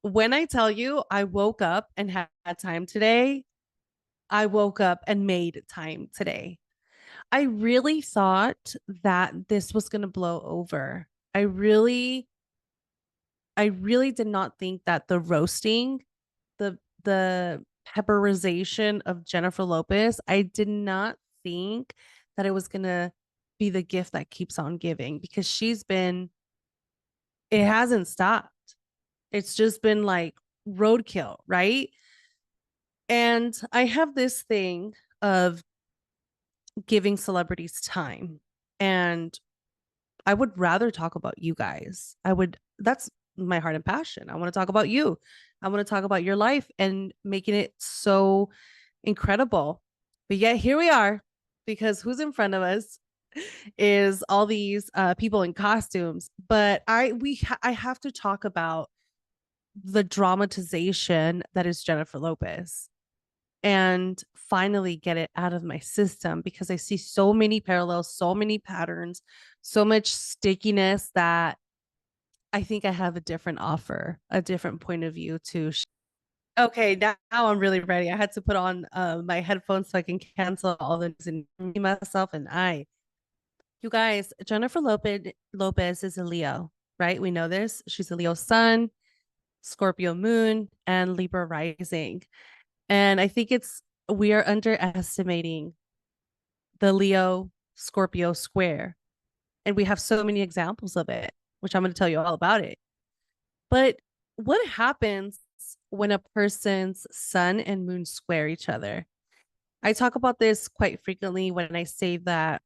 when I tell you I woke up and had time today, I woke up and made time today. I really thought that this was going to blow over. I really I really did not think that the roasting, the pepperization of Jennifer Lopez, I did not think that it was going to be the gift that keeps on giving because it hasn't stopped. It's just been like roadkill, right? And I have this thing of giving celebrities time. And I would rather talk about you guys. That's my heart and passion. I want to talk about you. I want to talk about your life and making it so incredible. But yet here we are, because who's in front of us is all these people in costumes. But I have to talk about the dramatization that is Jennifer Lopez and finally get it out of my system because I see so many parallels, so many patterns, so much stickiness that I think I have a different offer, a different point of view to. Okay, now I'm really ready. I had to put on my headphones so I can cancel all this and myself and I. You guys, Jennifer Lopez is a Leo, right? We know this. She's a Leo sun, Scorpio moon, and Libra rising. And I think we are underestimating the Leo Scorpio square. And we have so many examples of it, which I'm going to tell you all about it. But what happens when a person's sun and moon square each other? I talk about this quite frequently when I say that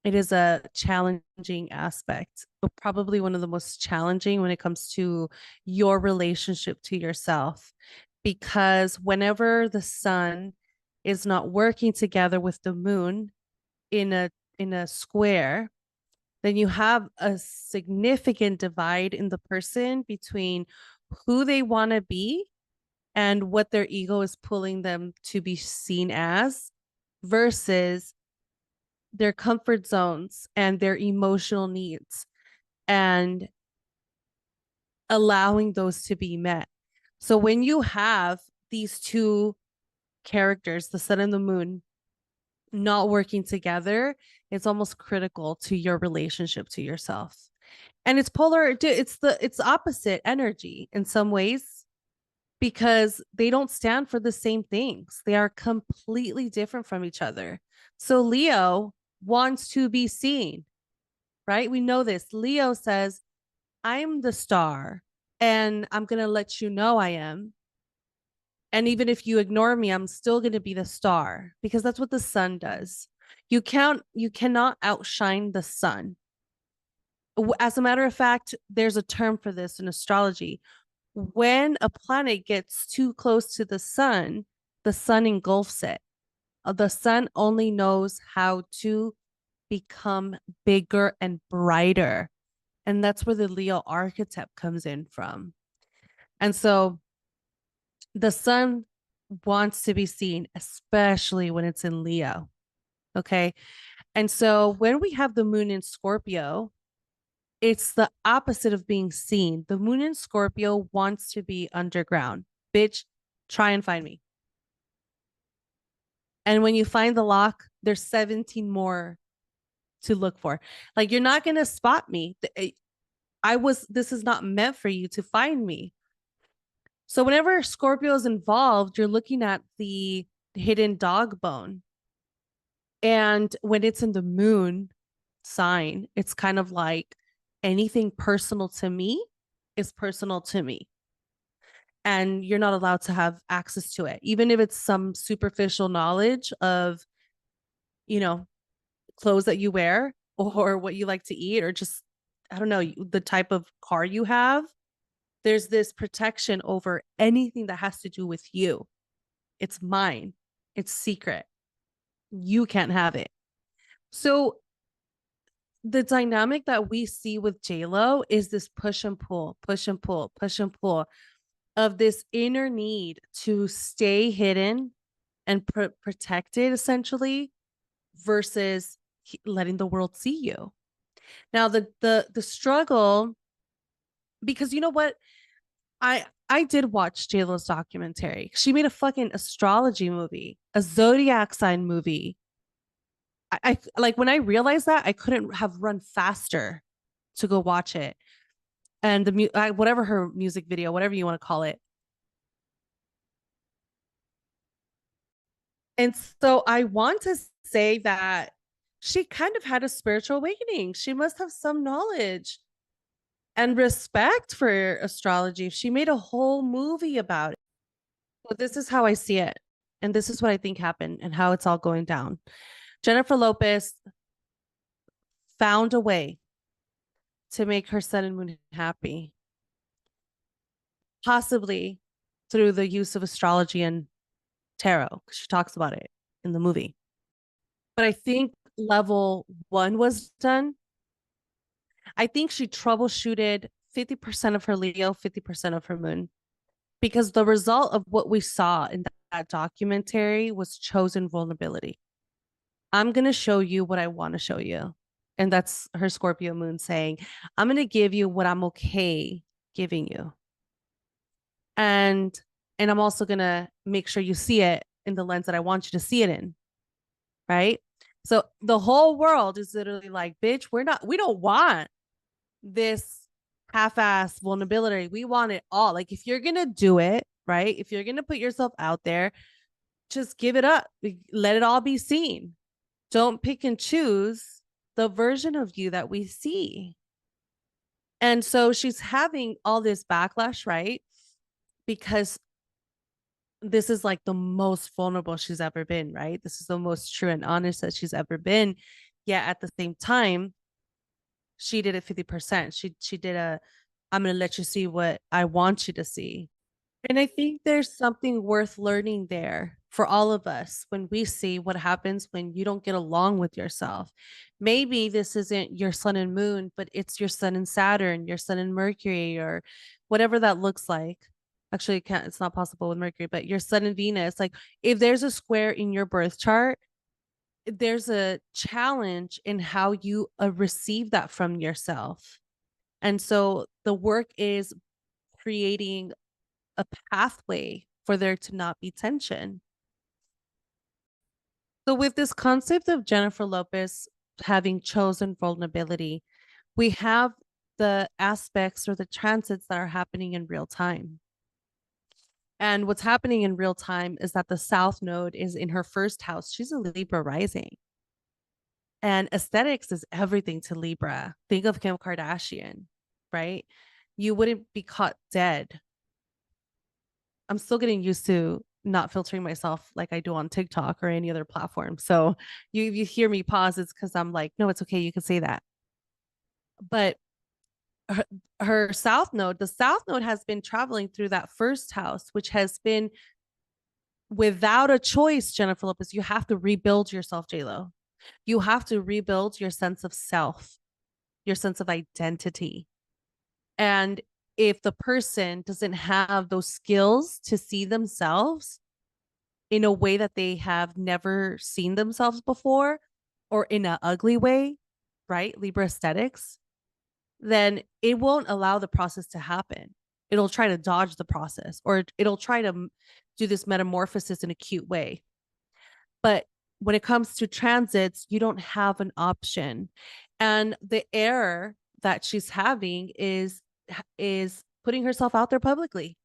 it is a challenging aspect, but probably one of the most challenging when it comes to your relationship to yourself. Because whenever the sun is not working together with the moon in a square, then you have a significant divide in the person between who they want to be and what their ego is pulling them to be seen as versus their comfort zones and their emotional needs and allowing those to be met. So when you have these two characters, the sun and the moon, not working together, it's almost critical to your relationship to yourself. And it's polar, it's opposite energy in some ways because they don't stand for the same things. They are completely different from each other. So Leo wants to be seen, right? We know this. Leo says, I'm the star and I'm going to let you know I am. And even if you ignore me, I'm still going to be the star because that's what the sun does. You cannot outshine the sun. As a matter of fact, there's a term for this in astrology. When a planet gets too close to the sun engulfs it. The sun only knows how to become bigger and brighter. And that's where the Leo archetype comes in from. And so the sun wants to be seen, especially when it's in Leo. Okay. And so when we have the moon in Scorpio, it's the opposite of being seen. The moon in Scorpio wants to be underground. Bitch, try and find me. And when you find the lock, there's 17 more to look for. Like, you're not going to spot me. This is not meant for you to find me. So whenever Scorpio is involved, you're looking at the hidden dog bone. And when it's in the moon sign, it's kind of like anything personal to me is personal to me. And you're not allowed to have access to it, even if it's some superficial knowledge of, you know, clothes that you wear or what you like to eat or just, I don't know, the type of car you have. There's this protection over anything that has to do with you. It's mine. It's secret. You can't have it. So the dynamic that we see with J-Lo is this push and pull, push and pull, push and pull of this inner need to stay hidden and protected essentially versus letting the world see you. Now the struggle, because you know what, I did watch JLo's documentary. She made a fucking astrology movie, a zodiac sign movie. I like when I realized that I couldn't have run faster to go watch it. And whatever her music video, whatever you want to call it. And so I want to say that she kind of had a spiritual awakening. She must have some knowledge and respect for astrology. She made a whole movie about it. So this is how I see it. And this is what I think happened and how it's all going down. Jennifer Lopez found a way to make her sun and moon happy, possibly through the use of astrology and tarot. She talks about it in the movie. But I think level one was done. I think she troubleshooted 50% of her Leo, 50% of her moon, because the result of what we saw in that documentary was chosen vulnerability. I'm going to show you what I want to show you. And that's her Scorpio moon saying, I'm going to give you what I'm okay giving you. And I'm also going to make sure you see it in the lens that I want you to see it in. Right? So the whole world is literally like, bitch, we don't want this half-ass vulnerability. We want it all. Like if you're going to do it, right? If you're going to put yourself out there, just give it up. Let it all be seen. Don't pick and choose the version of you that we see. And so she's having all this backlash, right? Because this is like the most vulnerable she's ever been, right? This is the most true and honest that she's ever been. Yet at the same time, she did it 50%. She did I'm gonna let you see what I want you to see. And I think there's something worth learning there for all of us when we see what happens when you don't get along with yourself. Maybe this isn't your sun and moon, but it's your sun and Saturn, your sun and Mercury, or whatever that looks like. Actually, it's not possible with Mercury, but your sun and Venus. Like if there's a square in your birth chart, there's a challenge in how you receive that from yourself. And so the work is creating a pathway for there to not be tension. So, with this concept of Jennifer Lopez having chosen vulnerability, we have the aspects or the transits that are happening in real time. And what's happening in real time is that the South Node is in her first house. She's a Libra rising. And aesthetics is everything to Libra. Think of Kim Kardashian, right? You wouldn't be caught dead. I'm still getting used to not filtering myself like I do on TikTok or any other platform. So you hear me pause, it's because I'm like, no, it's okay, you can say that. But her South Node, the South Node has been traveling through that first house, which has been without a choice, Jennifer Lopez. You have to rebuild yourself, JLo. You have to rebuild your sense of self, your sense of identity. And if the person doesn't have those skills to see themselves in a way that they have never seen themselves before, or in an ugly way, right? Libra aesthetics, then it won't allow the process to happen. It'll try to dodge the process, or it'll try to do this metamorphosis in a cute way. But when it comes to transits, you don't have an option. And the error that she's having is putting herself out there publicly.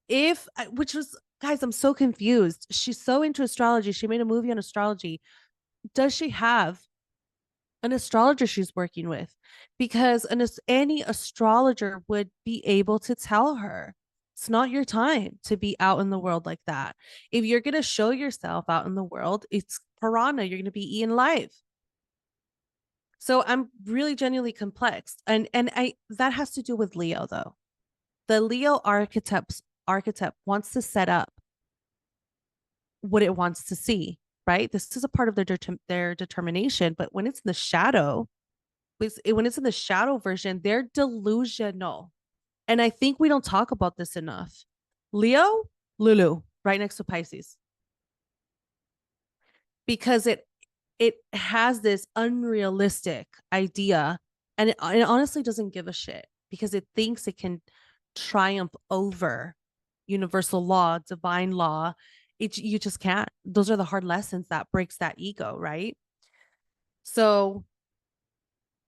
Which was, guys, I'm so confused. She's so into astrology. She made a movie on astrology. Does she have an astrologer she's working with? Because any astrologer would be able to tell her it's not your time to be out in the world like that. If you're going to show yourself out in the world, it's piranha. You're going to be eaten alive. So I'm really genuinely complex. And I that has to do with Leo, though. The Leo archetype wants to set up what it wants to see, right? This is a part of their determination. But when it's in the shadow, when it's in the shadow version, they're delusional. And I think we don't talk about this enough. Leo, Lulu, right next to Pisces. Because it has this unrealistic idea, and it honestly doesn't give a shit because it thinks it can triumph over universal law, divine law. You just can't. Those are the hard lessons that breaks that ego, right? So,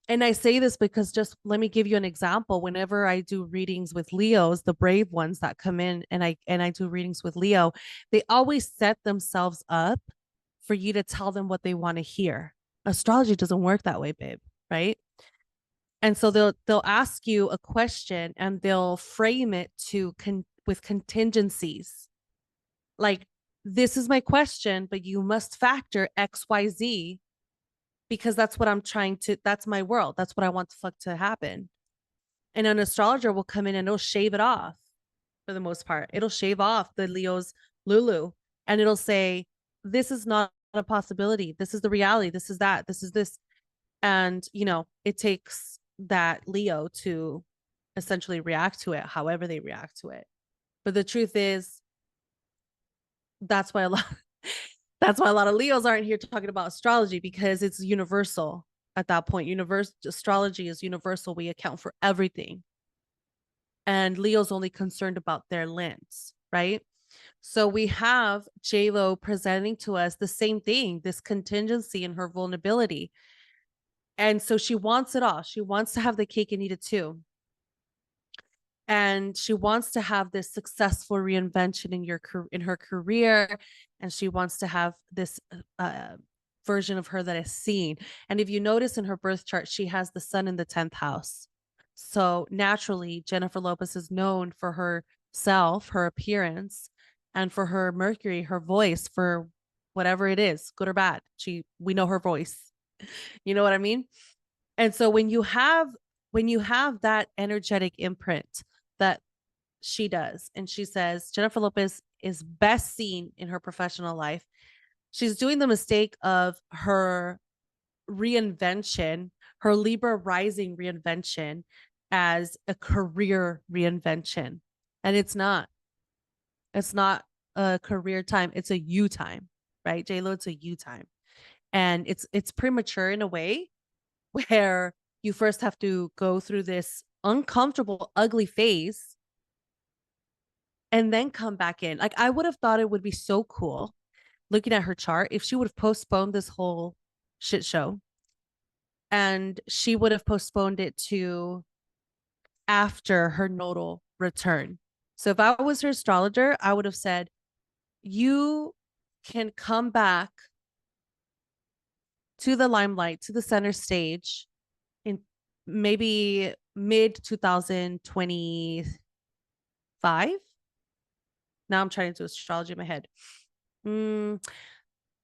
and I say this because just let me give you an example. Whenever I do readings with Leos, the brave ones that come in and I do readings with Leo, they always set themselves up for you to tell them what they want to hear. Astrology doesn't work that way, babe, right? And so they'll ask you a question and they'll frame it with contingencies. Like, this is my question, but you must factor XYZ because that's what I'm trying to, that's my world. That's what I want the fuck to happen. And an astrologer will come in and it'll shave it off for the most part. It'll shave off the Leo's Lulu and it'll say, this is not a possibility. This is the reality. This is that. This is this. And, you know, it takes that Leo to essentially react to it, however they react to it. But the truth is, that's why a lot that's why a lot of Leos aren't here talking about astrology, because it's universal at that point. Astrology is universal. We account for everything. And Leo's only concerned about their lens, right? So we have J-Lo presenting to us the same thing, this contingency in her vulnerability. And so she wants it all. She wants to have the cake and eat it too. And she wants to have this successful reinvention in her career, and she wants to have this version of her that is seen. And if you notice in her birth chart, she has the sun in the 10th house. So naturally, Jennifer Lopez is known for herself, her appearance, and for her Mercury, her voice, for whatever it is, good or bad. We know her voice. You know what I mean? And so when you have that energetic imprint that she does, and she says Jennifer Lopez is best seen in her professional life, she's doing the mistake of her reinvention, her Libra rising reinvention, as a career reinvention. And it's not a career time, it's a you time, right? J-Lo, it's a you time. And it's premature in a way where you first have to go through this uncomfortable, ugly phase and then come back in. Like, I would have thought it would be so cool looking at her chart if she would have postponed this whole shit show and she would have postponed it to after her nodal return. So if I was her astrologer, I would have said, you can come back to the limelight, to the center stage in maybe mid 2025. Now I'm trying to do astrology in my head.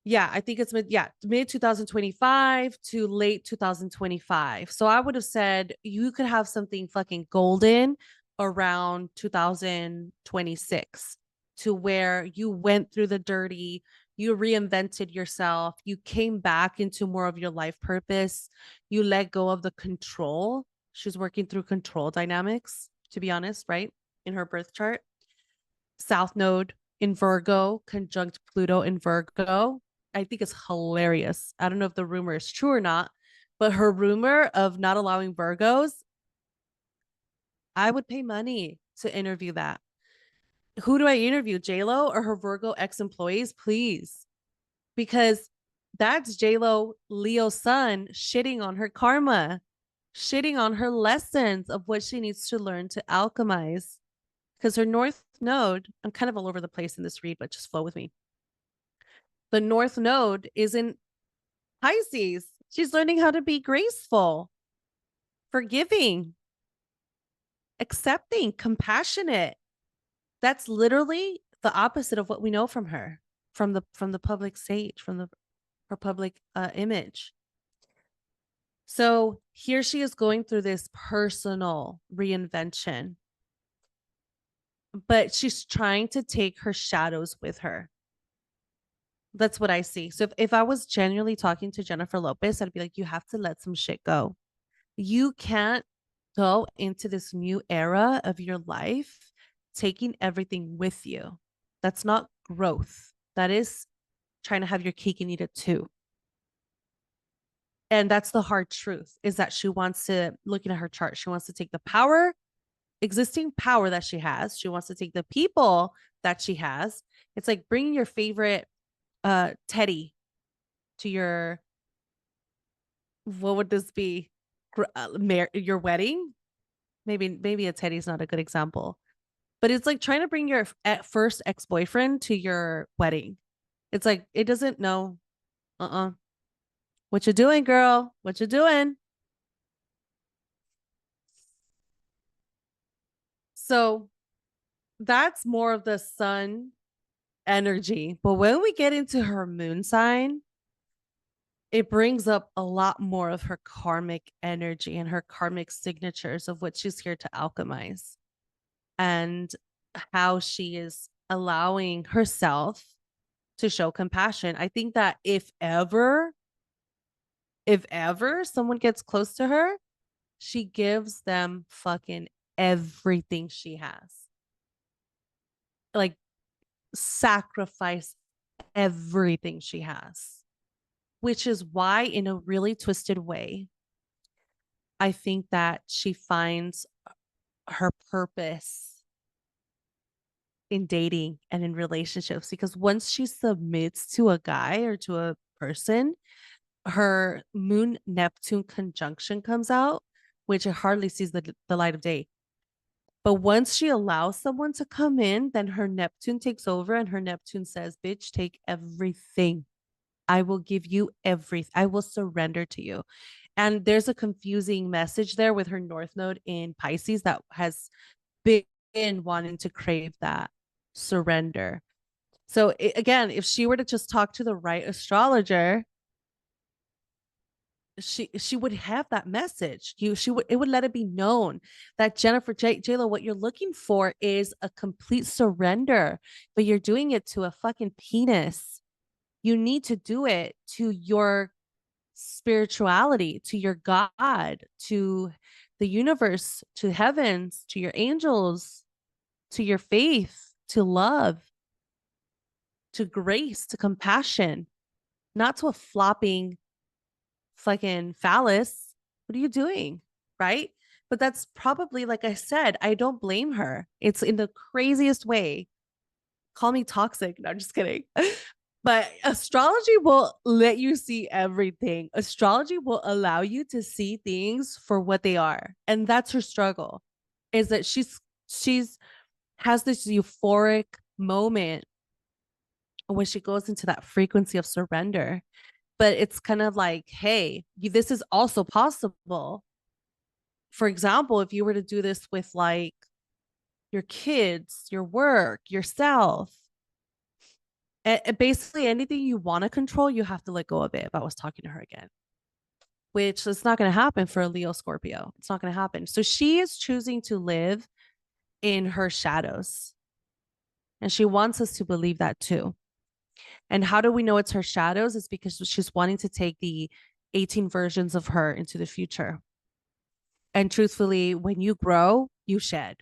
Yeah, I think it's mid 2025 to late 2025. So I would have said you could have something fucking golden around 2026, to where you went through the dirty, you reinvented yourself, you came back into more of your life purpose, you let go of the control. She's working through control dynamics, to be honest, right? In her birth chart. South Node in Virgo, conjunct Pluto in Virgo. I think it's hilarious. I don't know if the rumor is true or not, but her rumor of not allowing Virgos, I would pay money to interview that. Who do I interview? J-Lo or her Virgo ex-employees? Please. Because that's J-Lo, Leo's son, shitting on her karma, shitting on her lessons of what she needs to learn to alchemize. Because her North Node, I'm kind of all over the place in this read, but just flow with me. The North Node is in Pisces. She's learning how to be graceful, forgiving, accepting, compassionate. That's literally the opposite of what we know from her, from the public stage, from her public image. So here she is going through this personal reinvention, but she's trying to take her shadows with her. That's what I see. So if I was genuinely talking to Jennifer Lopez, I'd be like, you have to let some shit go. You can't go into this new era of your life taking everything with you. That's not growth. That is trying to have your cake and eat it too. And that's the hard truth, is that she wants to, looking at her chart, she wants to take the power existing power that she has. She wants to take the people that she has. It's like bringing your favorite teddy to your, what would this be? Your wedding? Maybe a teddy's not a good example, but it's like trying to bring your first ex-boyfriend to your wedding. It's like it doesn't know. What you doing, girl? What you doing? So that's more of the sun energy. But when we get into her moon sign, it brings up a lot more of her karmic energy and her karmic signatures of what she's here to alchemize, and how she is allowing herself to show compassion. I think that if ever someone gets close to her, she gives them fucking everything she has. Like, sacrifice everything she has, which is why, in a really twisted way, I think that she finds her purpose in dating and in relationships, because once she submits to a guy or to a person, her moon Neptune conjunction comes out, which it hardly sees the light of day. But once she allows someone to come in, then her Neptune takes over, and her Neptune says, bitch, take everything. I will give you everything. I will surrender to you. And there's a confusing message there with her North Node in Pisces that has been wanting to crave that surrender. So again, if she were to just talk to the right astrologer, she would have that message. It would let it be known that Jennifer J-Lo, what you're looking for is a complete surrender, but you're doing it to a fucking penis. You need to do it to your spirituality, to your God, to the universe, to heavens, to your angels, to your faith, to love, to grace, to compassion, not to a flopping fucking phallus. What are you doing? Right? But that's probably, like I said, I don't blame her. It's in the craziest way. Call me toxic. No, I'm just kidding. But astrology will let you see everything. Astrology will allow you to see things for what they are. And that's her struggle, is that she's has this euphoric moment when she goes into that frequency of surrender. But it's kind of like, hey, this is also possible. For example, if you were to do this with like your kids, your work, yourself, basically anything you want to control, you have to let go of it. If I was talking to her again, which is not going to happen for a Leo Scorpio. It's not going to happen. So she is choosing to live in her shadows. And she wants us to believe that too. And how do we know it's her shadows? It's because she's wanting to take the 18 versions of her into the future. And truthfully, when you grow, you shed.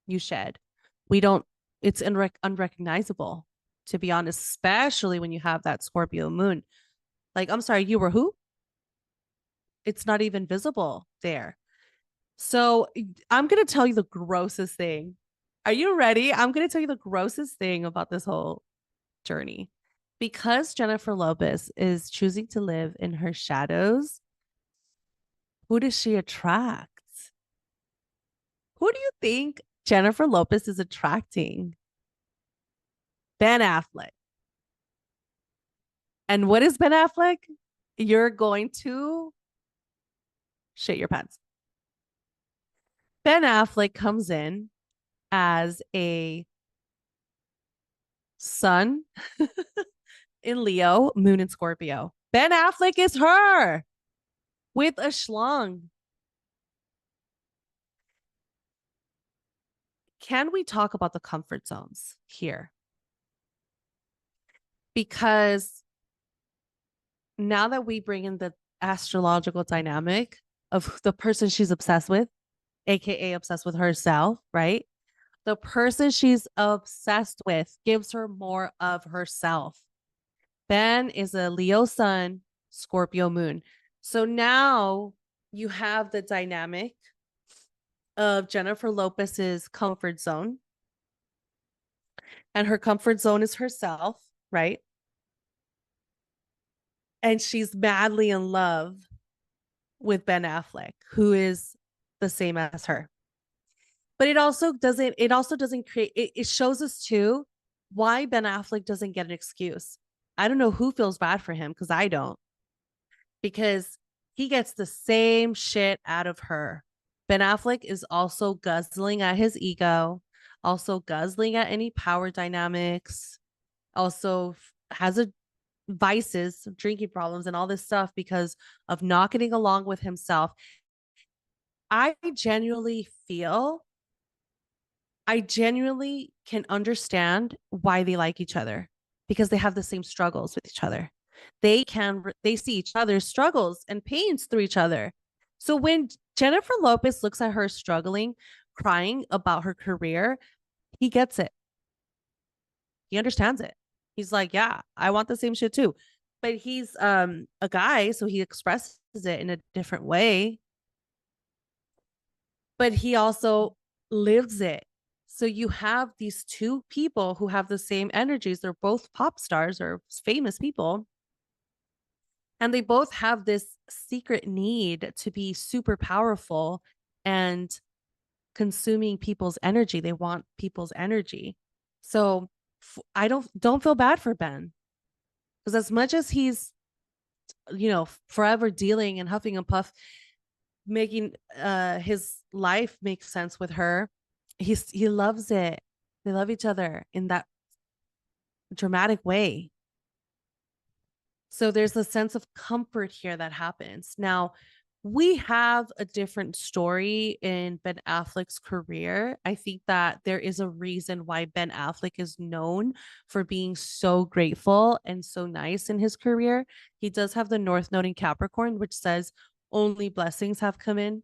You shed. We don't, it's unrecognizable, to be honest, especially when you have that Scorpio moon. Like, I'm sorry, you were who? It's not even visible there. So I'm going to tell you the grossest thing. Are you ready? I'm going to tell you the grossest thing about this whole journey. Because Jennifer Lopez is choosing to live in her shadows, who does she attract? Who do you think Jennifer Lopez is attracting? Ben Affleck. And what is Ben Affleck? You're going to shit your pants. Ben Affleck comes in as a sun in Leo, moon in Scorpio. Ben Affleck is her with a schlong. Can we talk about the comfort zones here? Because now that we bring in the astrological dynamic of the person she's obsessed with, aka obsessed with herself, right? The person she's obsessed with gives her more of herself. Ben is a Leo sun, Scorpio moon. So now you have the dynamic of Jennifer Lopez's comfort zone. And her comfort zone is herself, right? And she's madly in love with Ben Affleck, who is the same as her. But it also doesn't create it shows us too why Ben Affleck doesn't get an excuse. I don't know who feels bad for him because I don't, because he gets the same shit out of her. Ben Affleck is also guzzling at his ego, also guzzling at any power dynamics, also has a vices, drinking problems, and all this stuff because of not getting along with himself. I genuinely feel I genuinely can understand why they like each other because they have the same struggles with each other. They see each other's struggles and pains through each other. So when Jennifer Lopez looks at her struggling, crying about her career, he gets it. He understands it. He's like, "Yeah, I want the same shit too." But he's a guy, so he expresses it in a different way, but he also lives it. So you have these two people who have the same energies. They're both pop stars or famous people. And they both have this secret need to be super powerful and consuming people's energy. They want people's energy. So I don't feel bad for Ben because as much as he's forever dealing and huffing and puff making his life make sense with her, he loves it. They love each other in that dramatic way. So there's a sense of comfort here that happens. Now, we have a different story in Ben Affleck's career. I think that there is a reason why Ben Affleck is known for being so grateful and so nice in his career. He does have the North Node in Capricorn, which says only blessings have come in.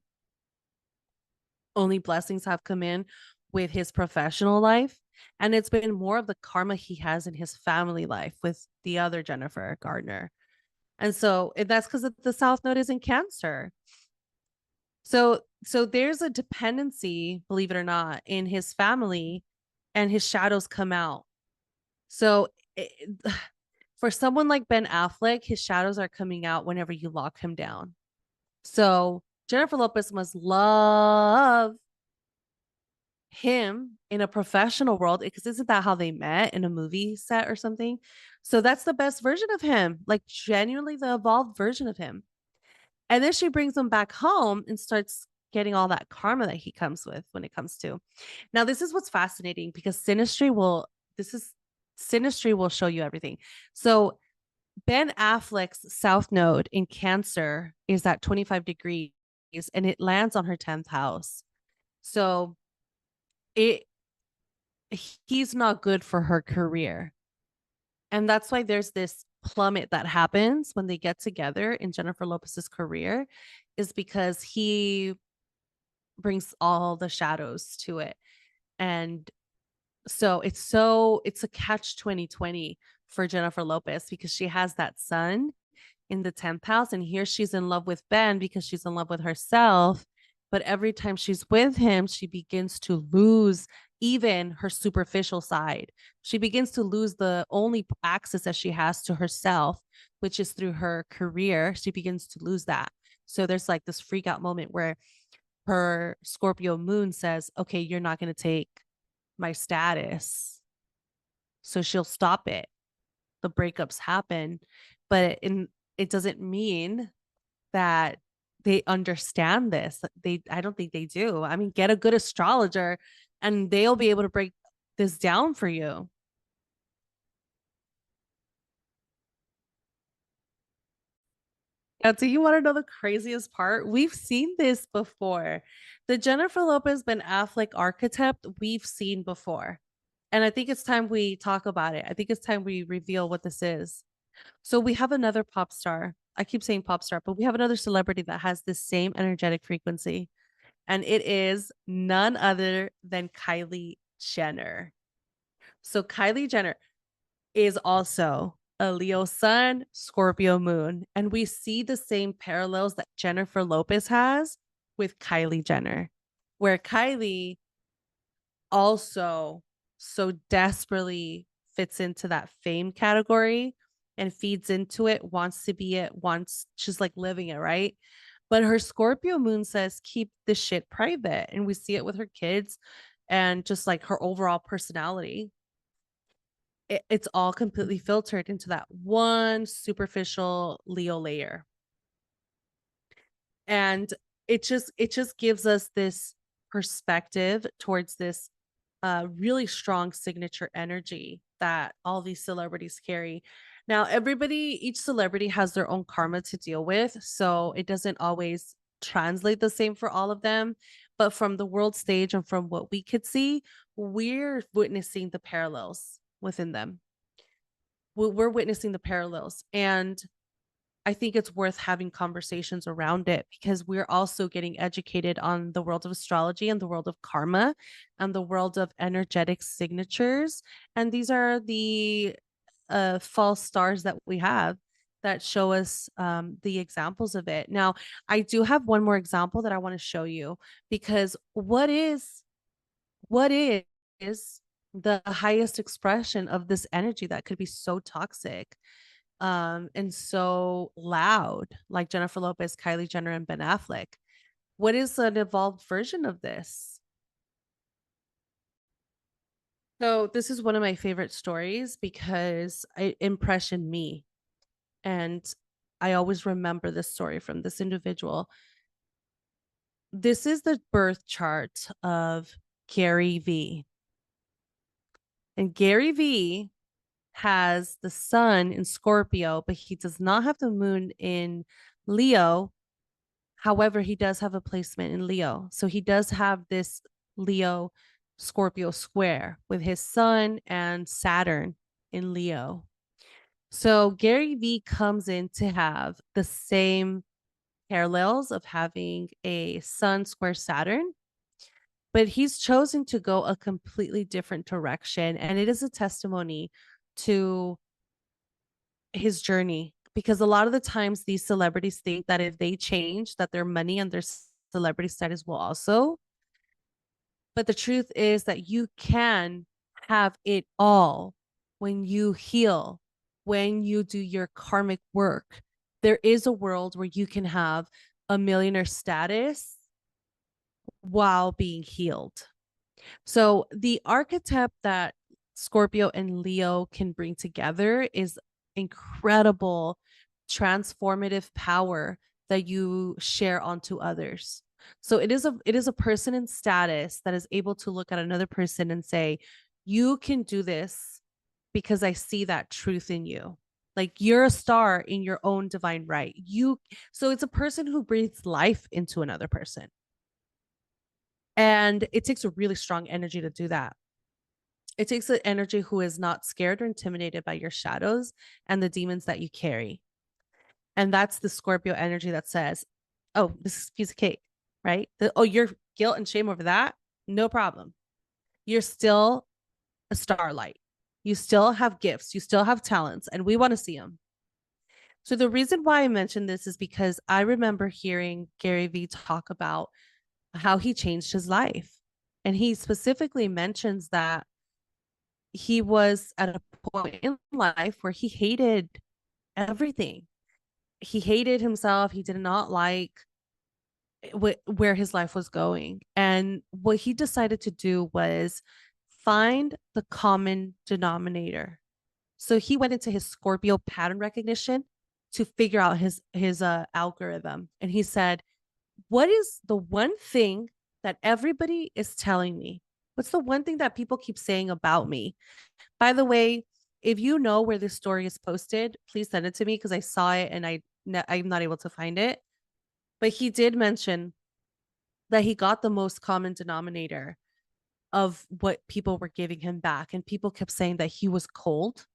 Only blessings have come in with his professional life. And it's been more of the karma he has in his family life with the other Jennifer Gardner. And so that's because the South Node is in Cancer. So there's a dependency, believe it or not, in his family, and his shadows come out. So for someone like Ben Affleck, his shadows are coming out whenever you lock him down. So Jennifer Lopez must love him in a professional world, because isn't that how they met, in a movie set or something? So that's the best version of him, like genuinely the evolved version of him. And then she brings him back home and starts getting all that karma that he comes with when it comes to. Now, this is what's fascinating because synastry will show you everything. So Ben Affleck's South Node in Cancer is at 25 degrees and it lands on her 10th house. So it he's not good for her career. And that's why there's this plummet that happens when they get together in Jennifer Lopez's career, is because he brings all the shadows to it. And so it's a catch 2020 for Jennifer Lopez because she has that sun in the 10th house, and here she's in love with Ben because she's in love with herself. But every time she's with him, she begins to lose even her superficial side. She begins to lose the only access that she has to herself, which is through her career. She begins to lose that. So there's like this freak out moment where her Scorpio moon says, okay, you're not going to take my status. So she'll stop it. The breakups happen, but it doesn't mean that they understand this. I don't think they do. I mean, get a good astrologer and they'll be able to break this down for you. Now, do you want to know the craziest part? We've seen this before. The Jennifer Lopez Ben Affleck archetype, we've seen before. And I think it's time we talk about it. I think it's time we reveal what this is. So we have another pop star. I keep saying pop star, but we have another celebrity that has the same energetic frequency. And it is none other than Kylie Jenner. So Kylie Jenner is also a Leo sun, Scorpio moon. And we see the same parallels that Jennifer Lopez has with Kylie Jenner. where Kylie also so desperately fits into that fame category and feeds into it, wants to be it, wants, she's like living it, right? But her Scorpio moon says keep this shit private. And we see it with her kids and just like her overall personality. It's all completely filtered into that one superficial Leo layer. And it just gives us this perspective towards this really strong signature energy that all these celebrities carry. Now, each celebrity has their own karma to deal with, so it doesn't always translate the same for all of them. But from the world stage and from what we could see, we're witnessing the parallels within them. We're witnessing the parallels. And I think it's worth having conversations around it because we're also getting educated on the world of astrology and the world of karma and the world of energetic signatures. And these are the false stars that we have that show us the examples of it. Now, I do have one more example that I want to show you because what is the highest expression of this energy that could be so toxic and so loud, like Jennifer Lopez, Kylie Jenner, and Ben Affleck? What is an evolved version of this? So this is one of my favorite stories because it impressioned me, and I always remember this story from this individual. This is the birth chart of Gary V. And Gary V has the sun in Scorpio, but he does not have the moon in Leo. However, he does have a placement in Leo. So he does have this Leo Scorpio square with his sun and Saturn in Leo. So Gary V comes in to have the same parallels of having a sun square Saturn, but he's chosen to go a completely different direction. And it is a testimony to his journey because a lot of the times these celebrities think that if they change that their money and their celebrity status will also, but the truth is that you can have it all when you heal, when you do your karmic work. There is a world where you can have a millionaire status while being healed. So the archetype that Scorpio and Leo can bring together is incredible transformative power that you share onto others. So it is a person in status that is able to look at another person and say, you can do this because I see that truth in you. Like you're a star in your own divine right. So it's a person who breathes life into another person. And it takes a really strong energy to do that. It takes an energy who is not scared or intimidated by your shadows and the demons that you carry. And that's the Scorpio energy that says, oh, this is a piece of cake, right? Your guilt and shame over that, no problem. You're still a starlight. You still have gifts. You still have talents, and we want to see them. So the reason why I mentioned this is because I remember hearing Gary Vee talk about how he changed his life. And he specifically mentions that he was at a point in life where he hated everything. He hated himself. He did not like where his life was going. And what he decided to do was find the common denominator. So he went into his Scorpio pattern recognition to figure out his algorithm. And he said, what is the one thing that everybody is telling me? What's the one thing that people keep saying about me? By the way, if you know where this story is posted, please send it to me because I saw it and I'm not able to find it. But he did mention that he got the most common denominator of what people were giving him back. And people kept saying that he was cold,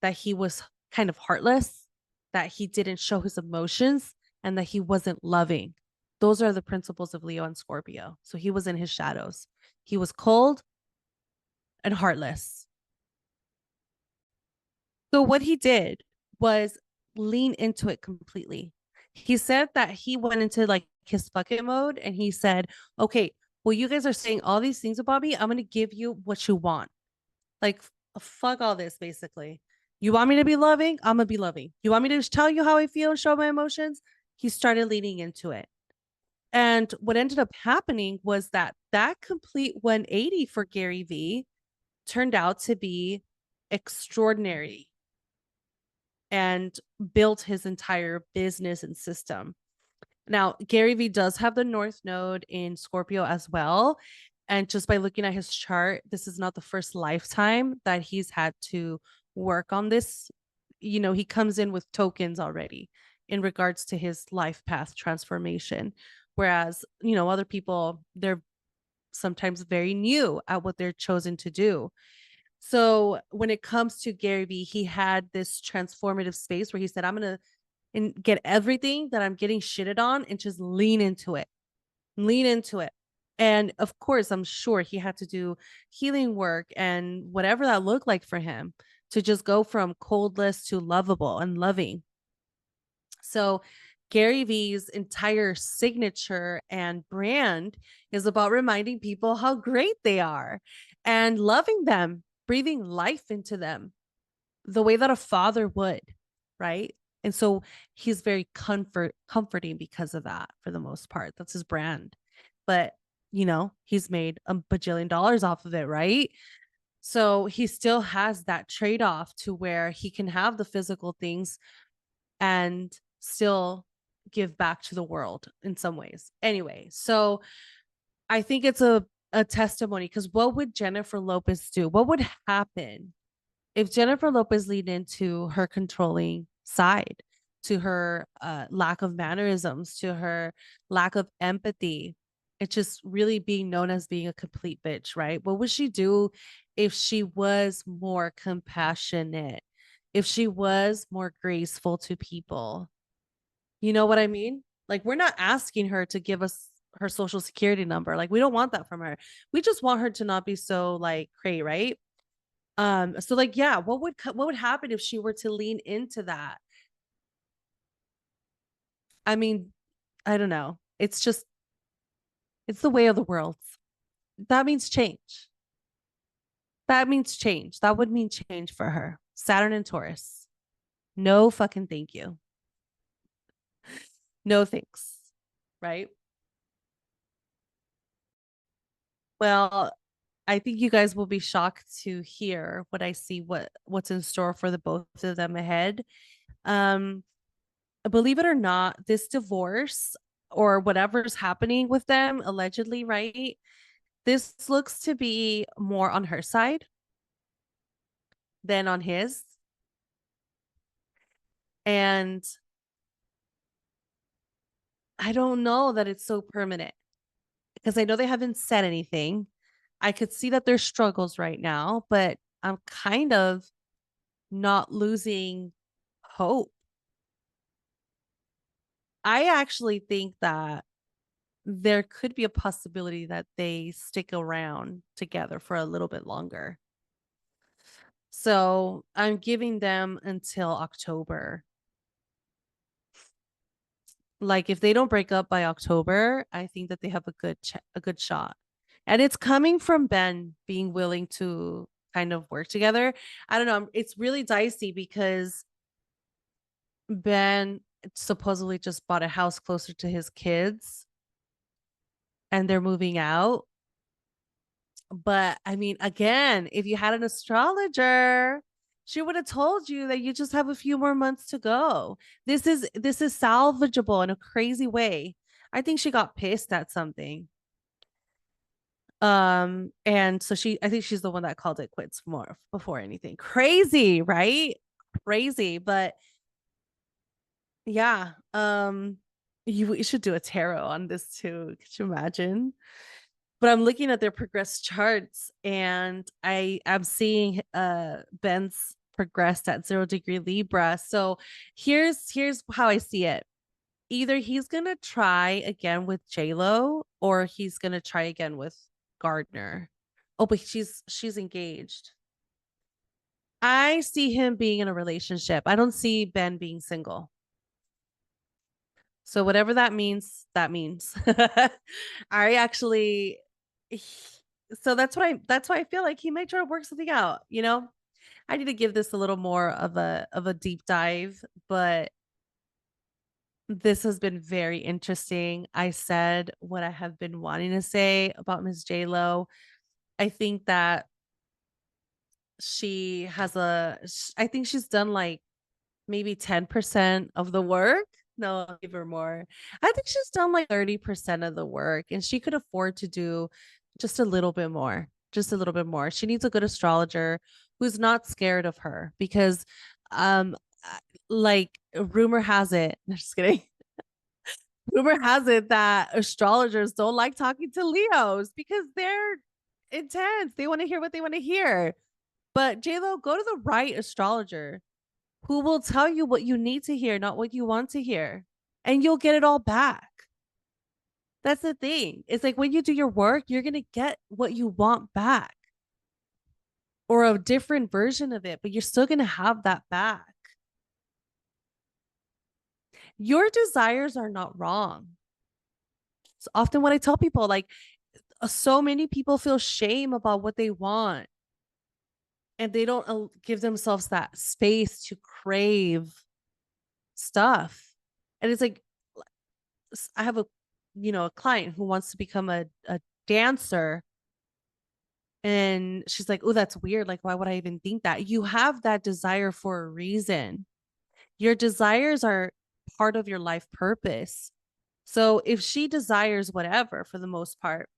that he was kind of heartless, that he didn't show his emotions, and that he wasn't loving. Those are the principles of Leo and Scorpio. So he was in his shadows. He was cold and heartless. So what he did was lean into it completely. He said that he went into like his fucking mode and he said, okay, well, you guys are saying all these things about me. I'm going to give you what you want. Like, fuck all this, basically. You want me to be loving? I'm going to be loving. You want me to tell you how I feel and show my emotions? He started leaning into it. And what ended up happening was that that complete 180 for Gary Vee turned out to be extraordinary and built his entire business and system. Now, Gary Vee does have the North Node in Scorpio as well. And just by looking at his chart, this is not the first lifetime that he's had to work on this. You know, he comes in with tokens already in regards to his life path transformation. Whereas, you know, other people, they're sometimes very new at what they're chosen to do. So when it comes to Gary Vee, he had this transformative space where he said, I'm going to and get everything that I'm getting shitted on and just lean into it. Lean into it. And of course, I'm sure he had to do healing work and whatever that looked like for him to just go from coldless to lovable and loving. So, Gary Vee's entire signature and brand is about reminding people how great they are and loving them, breathing life into them the way that a father would, right? And so he's very comforting because of that for the most part. That's his brand. But, you know, he's made a bajillion dollars off of it, right? So he still has that trade-off to where he can have the physical things and still give back to the world in some ways. Anyway, so I think it's a testimony because what would Jennifer Lopez do? What would happen if Jennifer Lopez leaned into her controlling side, to her lack of mannerisms, to her lack of empathy? It's just really being known as being a complete bitch, right? What would she do if she was more compassionate? If she was more graceful to people? You know what I mean? Like, we're not asking her to give us her social security number. Like, we don't want that from her. We just want her to not be so like cray, right? So like, yeah, what would happen if she were to lean into that? I mean, I don't know. It's just it's the way of the world. That means change. That means change. That would mean change for her. Saturn and Taurus. No fucking thank you. No thanks. Right? Well, I think you guys will be shocked to hear what I see what's in store for the both of them ahead. Um believe it or not, this divorce or whatever's happening with them allegedly, right? This looks to be more on her side than on his. And I don't know that it's so permanent because I know they haven't said anything. I could see that there's struggles right now, but I'm kind of not losing hope. I actually think that there could be a possibility that they stick around together for a little bit longer. So I'm giving them until October. Like if they don't break up by October, I think that they have a good shot. And it's coming from Ben being willing to kind of work together. I don't know. It's really dicey because Ben supposedly just bought a house closer to his kids and they're moving out. But I mean, again, if you had an astrologer, she would have told you that you just have a few more months to go. This is salvageable in a crazy way. I think she got pissed at something. And so I think she's the one that called it quits more before anything. Crazy, right? Crazy, but yeah. You should do a tarot on this too. Could you imagine? But I'm looking at their progressed charts and I'm seeing Ben's progressed at 0 degree Libra. So here's how I see it. Either he's gonna try again with J-Lo or he's gonna try again with Gardner. Oh, but she's engaged. I see him being in a relationship. I don't see Ben being single. So whatever that means, that means. I actually so that's why I feel like he might try to work something out, you know? I need to give this a little more of a deep dive, but this has been very interesting. I said what I have been wanting to say about Miss J Lo. I think that I think she's done like maybe 10% of the work. No, I'll give her more. I think she's done like 30% of the work and she could afford to do just a little bit more. Just a little bit more. She needs a good astrologer who's not scared of her because um like rumor has it, just kidding. Rumor has it that astrologers don't like talking to Leos because they're intense. They want to hear what they want to hear. But JLo, go to the right astrologer who will tell you what you need to hear, not what you want to hear. And you'll get it all back. That's the thing. It's like when you do your work, you're going to get what you want back or a different version of it, but you're still going to have that back. Your desires are not wrong. It's often what I tell people like, so many people feel shame about what they want and they don't give themselves that space to crave stuff. And it's like, I have a client who wants to become a dancer. And she's like, oh, that's weird. Like, why would I even think that? You have that desire for a reason. Your desires are part of your life purpose. So if she desires whatever for the most part,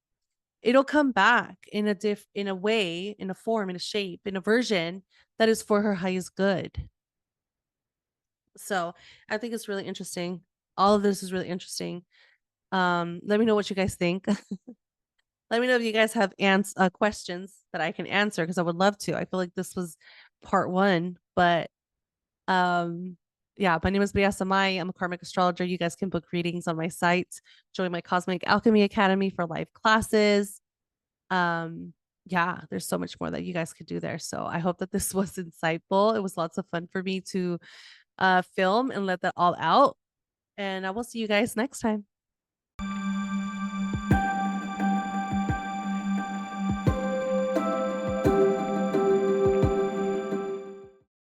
it'll come back in a way, in a form, in a shape, in a version that is for her highest good. So I think it's really interesting. All of this is really interesting. Let me know what you guys think. Let me know if you guys have questions that I can answer because I would love to. I feel like this was part one, but yeah, my name is Samay. I'm a karmic astrologer. You guys can book readings on my site. Join my Cosmic Alchemy Academy for live classes. Yeah, there's so much more that you guys could do there. So I hope that this was insightful. It was lots of fun for me to film and let that all out. And I will see you guys next time.